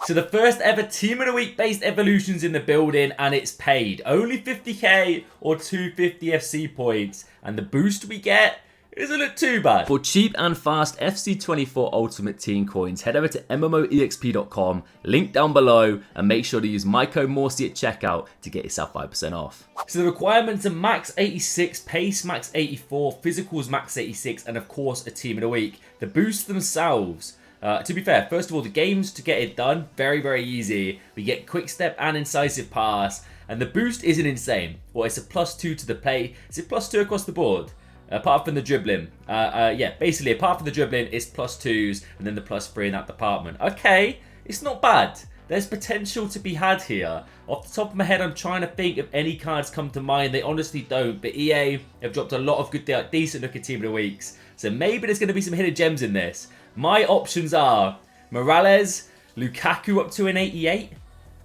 So the first ever Team of the Week based evolutions in the building, and it's paid. Only 50k or 250 FC points, and the boost we get isn't look too bad. For cheap and fast FC24 Ultimate Team coins, head over to MMOEXP.com, link down below, and make sure to use my code Morsi at checkout to get yourself 5% off. So the requirements are max 86, pace max 84, physicals max 86, and of course a Team of the Week. The boosts themselves, to be fair, first of all, the games to get it done, very, very easy. We get quick step and incisive pass, and the boost isn't insane. Well, it's a +2 to the play. Is it +2 across the board? Apart from the dribbling. Yeah, basically, apart from the dribbling, it's +2s, and then the +3 in that department. Okay, it's not bad. There's potential to be had here. Off the top of my head, I'm trying to think if any cards come to mind. They honestly don't, but EA have dropped a lot of good, decent looking Team of the Weeks. So maybe there's going to be some hidden gems in this. My options are Morales, Lukaku up to an 88.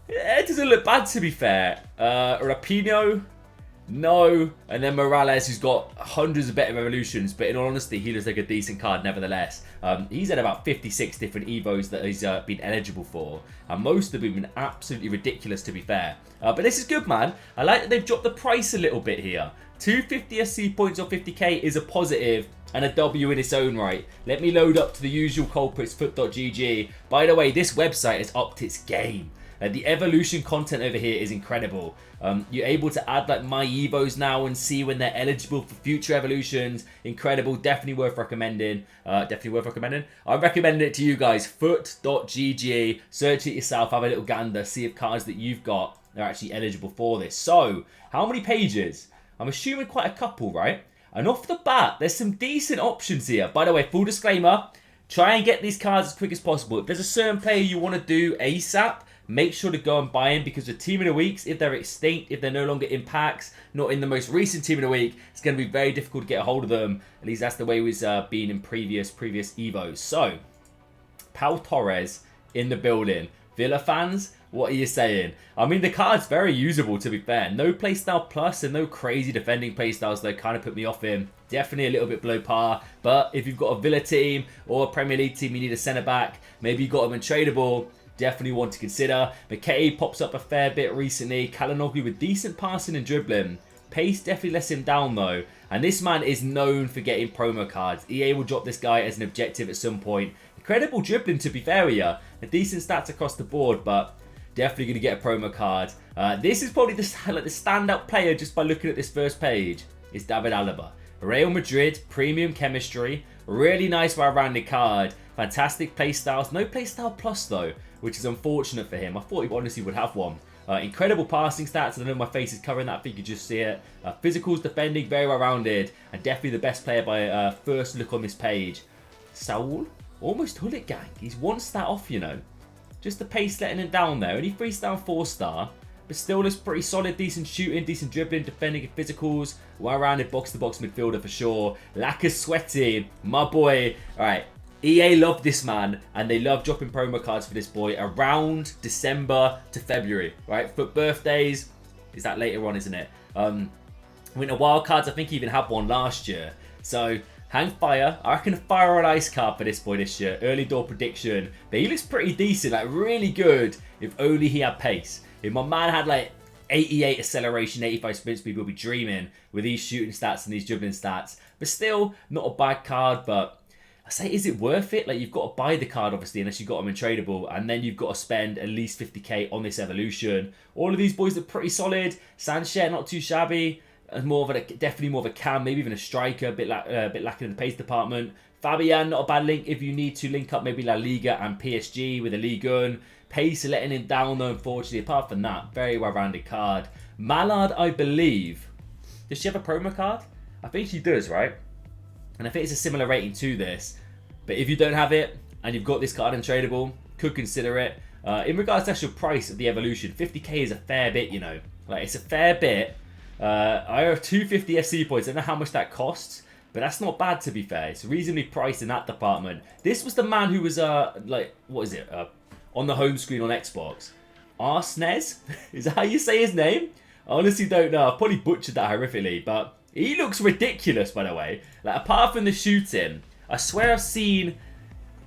It doesn't look bad, to be fair. Rapinoe, no. And then Morales, who's got hundreds of better evolutions, but in all honesty, he looks like a decent card nevertheless. He's had about 56 different Evos that he's been eligible for, and most of them have been absolutely ridiculous, to be fair. But this is good, man. I like that they've dropped the price a little bit here. 250 SC points or 50k is a positive and a W in its own right. Let me load up to the usual culprits, foot.gg. By the way, this website has upped its game. The evolution content over here is incredible. You're able to add like my Evos now and see when they're eligible for future evolutions. Incredible, definitely worth recommending. I'm recommending it to you guys. Foot.gg, search it yourself, have a little gander, see if cards that you've got are actually eligible for this. So, how many pages? I'm assuming quite a couple, right? And off the bat, there's some decent options here. By the way, full disclaimer, try and get these cards as quick as possible. If there's a certain player you want to do ASAP, make sure to go and buy him, because the Team of the Weeks, if they're extinct, if they're no longer in packs, not in the most recent Team of the Week, it's going to be very difficult to get a hold of them. At least that's the way it's been in previous Evos. So, Pau Torres in the building. Villa fans, what are you saying? I mean, the card's very usable, to be fair. No playstyle plus and no crazy defending playstyles that kind of put me off him. Definitely a little bit below par. But if you've got a Villa team or a Premier League team, you need a centre-back. Maybe you got him untradeable. Definitely one to consider. McKay pops up a fair bit recently. Kalinoglu with decent passing and dribbling. Pace definitely lets him down though. And this man is known for getting promo cards. EA will drop this guy as an objective at some point. Incredible dribbling, to be fair here. A decent stats across the board, but definitely going to get a promo card. This is probably the standout player just by looking at this first page. Is David Alaba. Real Madrid, premium chemistry. Really nice well-rounded card. Fantastic playstyles. No playstyle plus though, which is unfortunate for him. I thought he honestly would have one. Incredible passing stats. I know my face is covering that, I think you just see it. Physicals, defending, very well-rounded. And definitely the best player by first look on this page. Saul, almost Hullet gang. He's one stat off, you know. Just the pace letting him down there. Only 3-star, 4-star. But still looks pretty solid. Decent shooting, decent dribbling, defending, and physicals. Well-rounded box-to-box midfielder for sure. Lacquer Sweaty, my boy. Alright, EA love this man. And they love dropping promo cards for this boy around December to February. Right, for birthdays. Is that later on, isn't it? Winter Wildcards, I think he even had one last year. So, hang fire. I reckon a fire on ice card for this boy this year. Early door prediction. But he looks pretty decent. Like, really good. If only he had pace. If my man had, like, 88 acceleration, 85 sprint speed, we'll be dreaming with these shooting stats and these dribbling stats. But still, not a bad card. But I say, is it worth it? Like, you've got to buy the card, obviously, unless you've got them in tradable. And then you've got to spend at least 50k on this evolution. All of these boys are pretty solid. Sanchez, not too shabby. Definitely more of a cam, maybe even a striker, a bit lacking in the pace department. Fabian, not a bad link if you need to link up maybe La Liga and PSG with a Ligue 1. Pace letting him down though, unfortunately. Apart from that, very well-rounded card. Mallard, I believe. Does she have a promo card? I think she does, right? And I think it's a similar rating to this. But if you don't have it and you've got this card untradeable, could consider it. In regards to actual price of the evolution, 50k is a fair bit, you know. Like, it's a fair bit. I have 250 FC points. I don't know how much that costs, but that's not bad, to be fair. It's reasonably priced in that department. This was the man who was, like, what is it? On the home screen on Xbox. Arsnes? Is that how you say his name? I honestly don't know. I've probably butchered that horrifically, but he looks ridiculous, by the way. Like, apart from the shooting, I swear I've seen...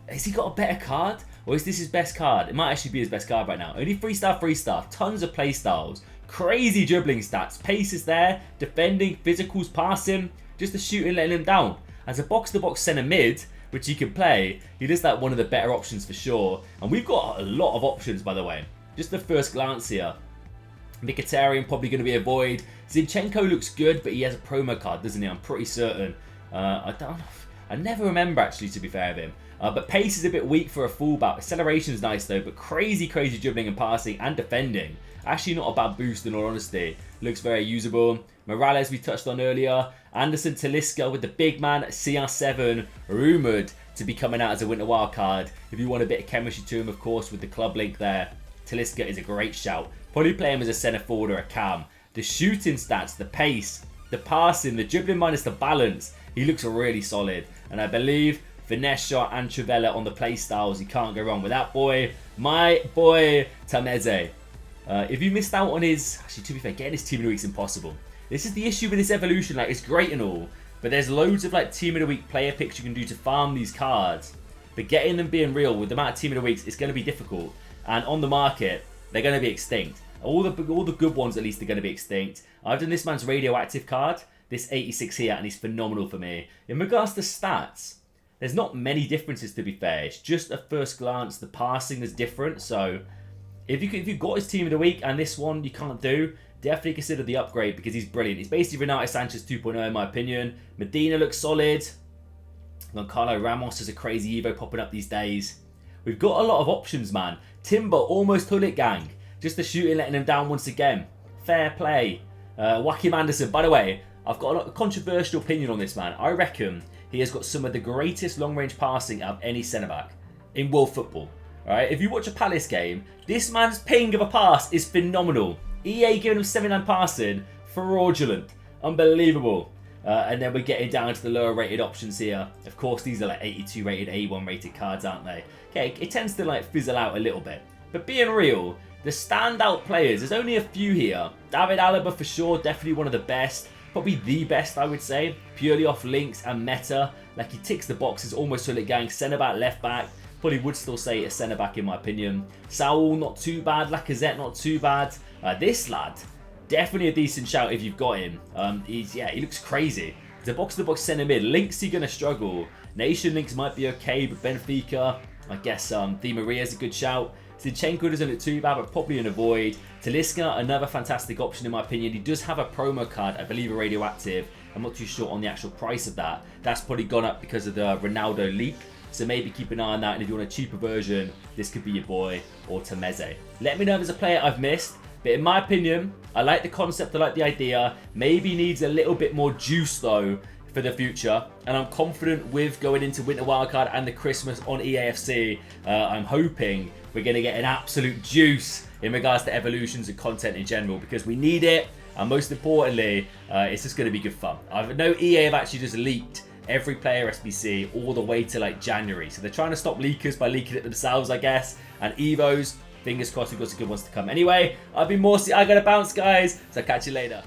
Has he got a better card? Or is this his best card? It might actually be his best card right now. Only 3-star, 3-star. Tons of play styles. Crazy dribbling stats. Pace is there. Defending, physicals, passing. Just the shooting, letting him down. As a box-to-box centre mid, which he can play, he is like one of the better options for sure. And we've got a lot of options, by the way. Just the first glance here. Mkhitaryan probably going to be a void. Zinchenko looks good, but he has a promo card, doesn't he? I'm pretty certain. I never remember, actually, to be fair with him. But pace is a bit weak for a fullback. Acceleration is nice, though, but crazy dribbling and passing and defending. Actually, not a bad boost, in all honesty. Looks very usable. Morales, we touched on earlier. Anderson Talisca with the big man, CR7, rumoured to be coming out as a winter wildcard. If you want a bit of chemistry to him, of course, with the club link there, Talisca is a great shout. Probably play him as a centre forward or a cam. The shooting stats, the pace, the passing, the dribbling minus the balance, he looks really solid. And I believe finesse shot and Trivela on the play styles, you can't go wrong with that boy. My boy Tameze. If you missed out on his, actually to be fair, getting his team of the week is impossible. This is the issue with this evolution, like it's great and all, but there's loads of like team of the week player picks you can do to farm these cards. But getting them being real with the amount of team of the weeks, it's going to be difficult. And on the market, they're going to be extinct. All the good ones, at least, are going to be extinct. I've done this man's radioactive card, this 86 here, and he's phenomenal for me. In regards to stats, there's not many differences, to be fair. It's just at first glance, the passing is different. So if you've got his team of the week and this one you can't do, definitely consider the upgrade because he's brilliant. He's basically Renato Sanchez 2.0 in my opinion. Medina looks solid. Carlo Ramos is a crazy Evo popping up these days. We've got a lot of options, man. Timber, almost Hullet gang. Just the shooting, letting him down once again. Fair play. Joachim Anderson. By the way, I've got a controversial opinion on this man. I reckon he has got some of the greatest long-range passing out of any centre-back in world football. Alright, if you watch a Palace game, this man's ping of a pass is phenomenal. EA giving him 79 passing, fraudulent. Unbelievable. And then we're getting down to the lower rated options here. Of course, these are like 82 rated, 81 rated cards, aren't they? Okay, it tends to like fizzle out a little bit. But being real, the standout players, there's only a few here. David Alaba for sure, definitely one of the best. Probably the best, I would say. Purely off links and meta. Like he ticks the boxes, almost Hullet gang. Centre back, left back. Probably would still say a centre back in my opinion. Saul, not too bad. Lacazette, not too bad. This lad, definitely a decent shout if you've got him. He looks crazy. He's a box-to-box centre mid. Links, you're going to struggle. Nation links might be okay, but Benfica, I guess Di Maria's a good shout. Zinchenko doesn't look too bad, but probably an avoid. Talisca, another fantastic option in my opinion. He does have a promo card, I believe a radioactive. I'm not too sure on the actual price of that. That's probably gone up because of the Ronaldo leak. So maybe keep an eye on that. And if you want a cheaper version, this could be your boy or Tameze. Let me know if there's a player I've missed. But in my opinion, I like the concept, I like the idea. Maybe needs a little bit more juice though for the future. And I'm confident with going into Winter Wildcard and the Christmas on EAFC. I'm hoping we're going to get an absolute juice in regards to evolutions and content in general because we need it. And most importantly, it's just going to be good fun. I know EA have actually just leaked every player SBC all the way to like January. So they're trying to stop leakers by leaking it themselves, I guess. And Evos, fingers crossed we've got some good ones to come. Anyway, I've been Morsey. I gotta bounce, guys. So catch you later.